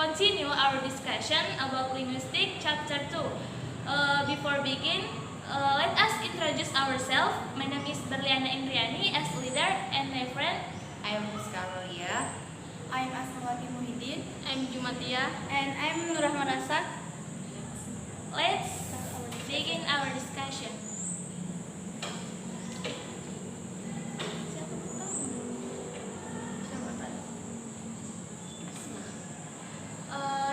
continue our discussion about linguistic chapter 2. Before begin, let us introduce ourselves. My name is Barliana Indriani as leader, and my friend. I am AMALIA. I am Assalamualaikum MUHIDDIN. I am Jumatia. And I am RAHMA. Let's begin our discussion.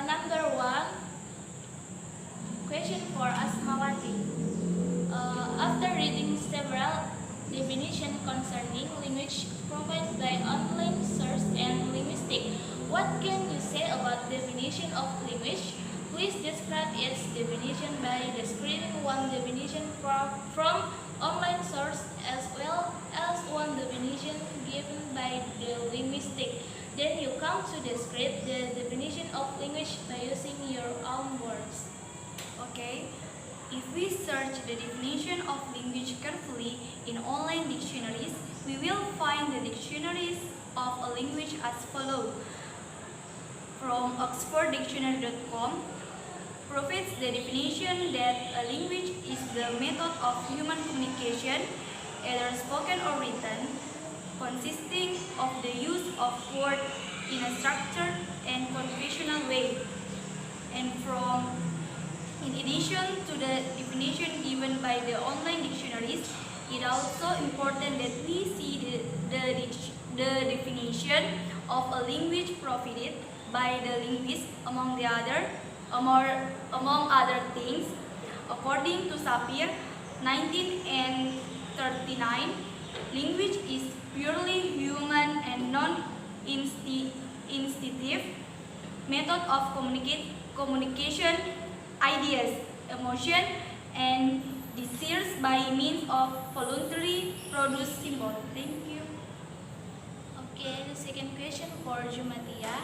Number 1, question for Asmawati. After reading several definitions concerning language provided by online source and linguistic, what can you say about definition of language? Please describe its definition by describing one definition from online source as well as one definition given by the linguistic. Then you come to describe the definition of language by using your own words. Okay, if we search the definition of language carefully in online dictionaries, we will find the dictionaries of a language as follows. From oxforddictionary.com provides the definition that a language is the method of human communication, either spoken or written, consisting of the use of words in a structured and conventional way. And in addition to the definition given by the online dictionaries, it is also important that we see the definition of a language provided by the linguist among other things. According to Sapir, 1939, language is purely human and non-instinctive method of communication, ideas, emotion, and desires by means of voluntary produced symbol. Thank you. Okay, the second question for Jumatia.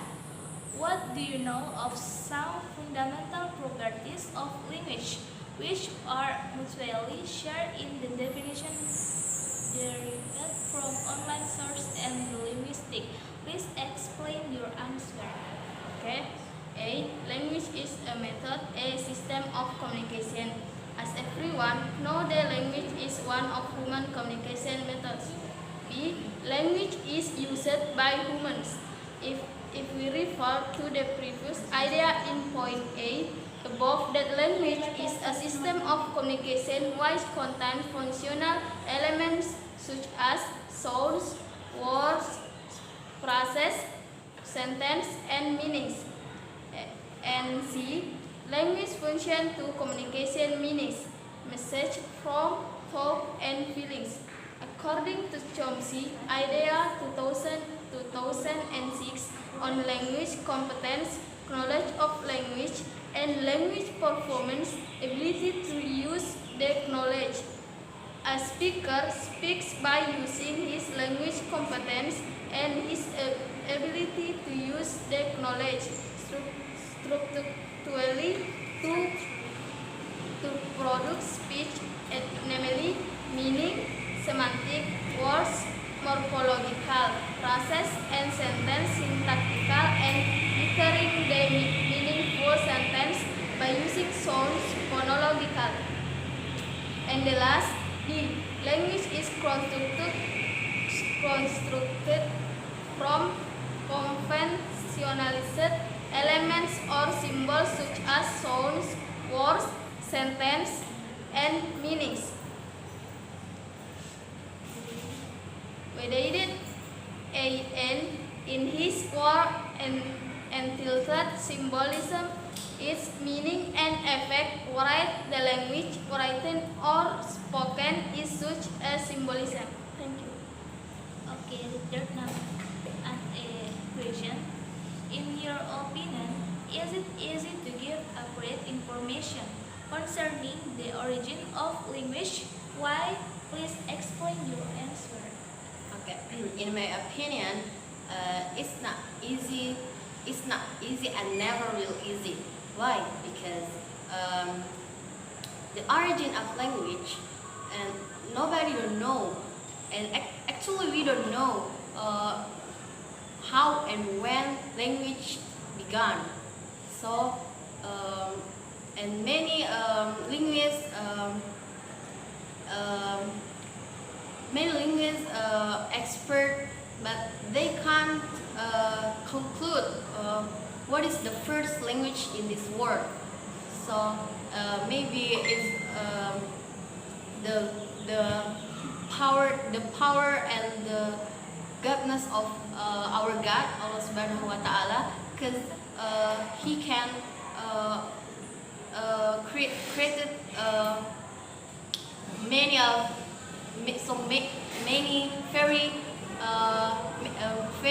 What do you know of some fundamental properties of language which are mutually shared in the definition derived from online source and linguistic? Please explain your answer. Okay. A. Language is a method, a system of communication. As everyone knows, the language is one of human communication methods. B. Language is used by humans. If we refer to the previous idea in point A, above, that language is a system of communication which contains functional elements such as sounds, words, phrases, sentence, and meanings. And C. Language function to communication meanings, message from thought and feelings. According to Chomsky, idea 2006 on language competence, knowledge of language, and language performance, ability to use the knowledge. A speaker speaks by using his language competence and his ability to use the knowledge structurally to produce speech, namely meaning, semantic, words, morphological, phrases, and sentence, syntactical, and declaring the meaningful sentence by using sounds phonological. And the last, D. Language is constructed from conventionalized elements or symbols such as sounds, words, sentence, and meanings. Validated A.N. in his work entitled Symbolism, its meaning and effect, write the language written or spoken is such a symbolism. Thank you. Okay, the third question. In your opinion, is it easy to give accurate information concerning the origin of language? Why? Please explain your answer. Okay, in my opinion, it's not easy. It's not easy and never will easy. Why? Because the origin of language, and nobody don't know, and actually we don't know how and when language began. So and many linguists expert, but they can't conclude what is the first language in this world. So maybe it's the power and the godness of our God, Allah Subhanahu Wa Taala, because He can created many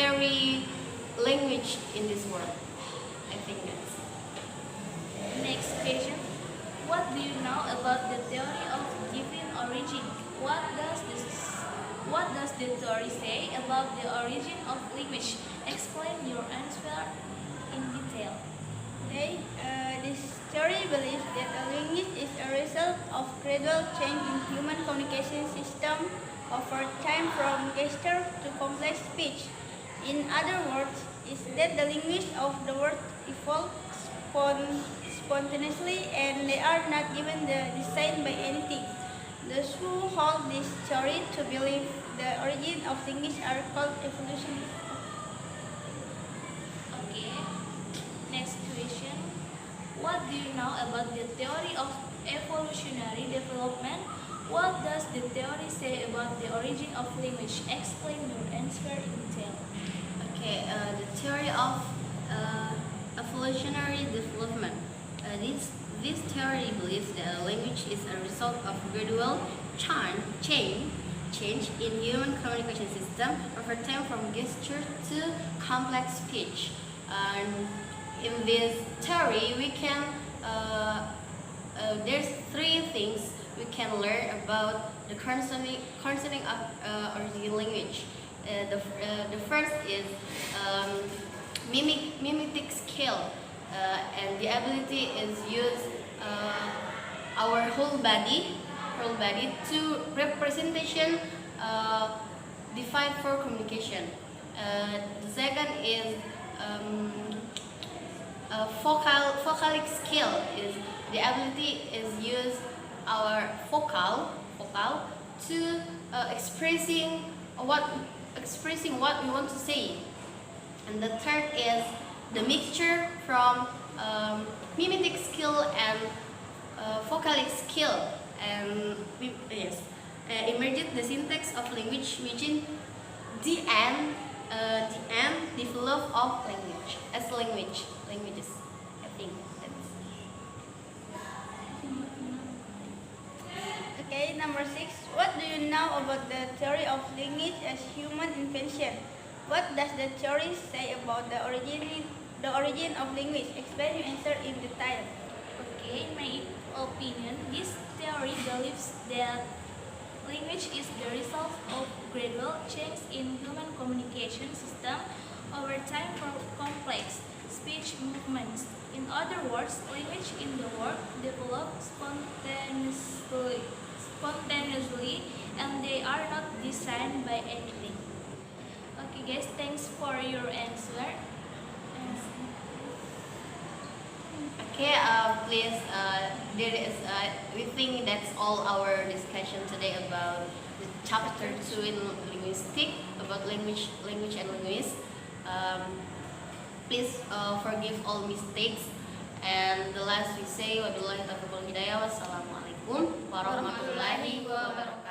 very language in this world. I think that's. Next question. What do you know about the theory of divine origin? What does the theory say about the origin of language? Explain your answer in detail. Okay, this theory believes that a language is a result of gradual change in human communication system over time from gesture to complex speech. In other words, is that the language of the world evolved spontaneously and they are not given the design by anything. Those who hold this theory to believe the origin of language are called evolutionists. Okay. Next question. What do you know about the theory of evolutionary development? What does the theory say about the origin of language? Explain your answer in detail. Okay, the theory of evolutionary development. This theory believes that a language is a result of gradual change in human communication system over time from gesture to complex speech. And in this theory, we can there's three things we can learn about the concerning of original language. The first is mimetic skill, and the ability is use our whole body to representation defined for communication. The second is vocalic skill, is the ability is use our vocal to expressing what we want to say. And the third is the mixture from mimetic skill and vocalic skill, and emerged the syntax of language within the end develop of languages. I think that's. Okay, number 6. What do you know about the theory of language as human invention? What does the theory say about the origin of language? Explain your answer in detail. Okay, in my opinion, this theory believes that language is the result of gradual change in human communication system over time for complex speech movements. In other words, language in the world developed spontaneously and they are not designed by anything. Okay guys, thanks for your answer. Okay, please, we think that's all our discussion today about the chapter 2 in linguistic, about language and linguists. Please forgive all mistakes. And the last we say, wabillahi taufiq wal hidayah. Wassalamualaikum warahmatullahi wabarakatuh.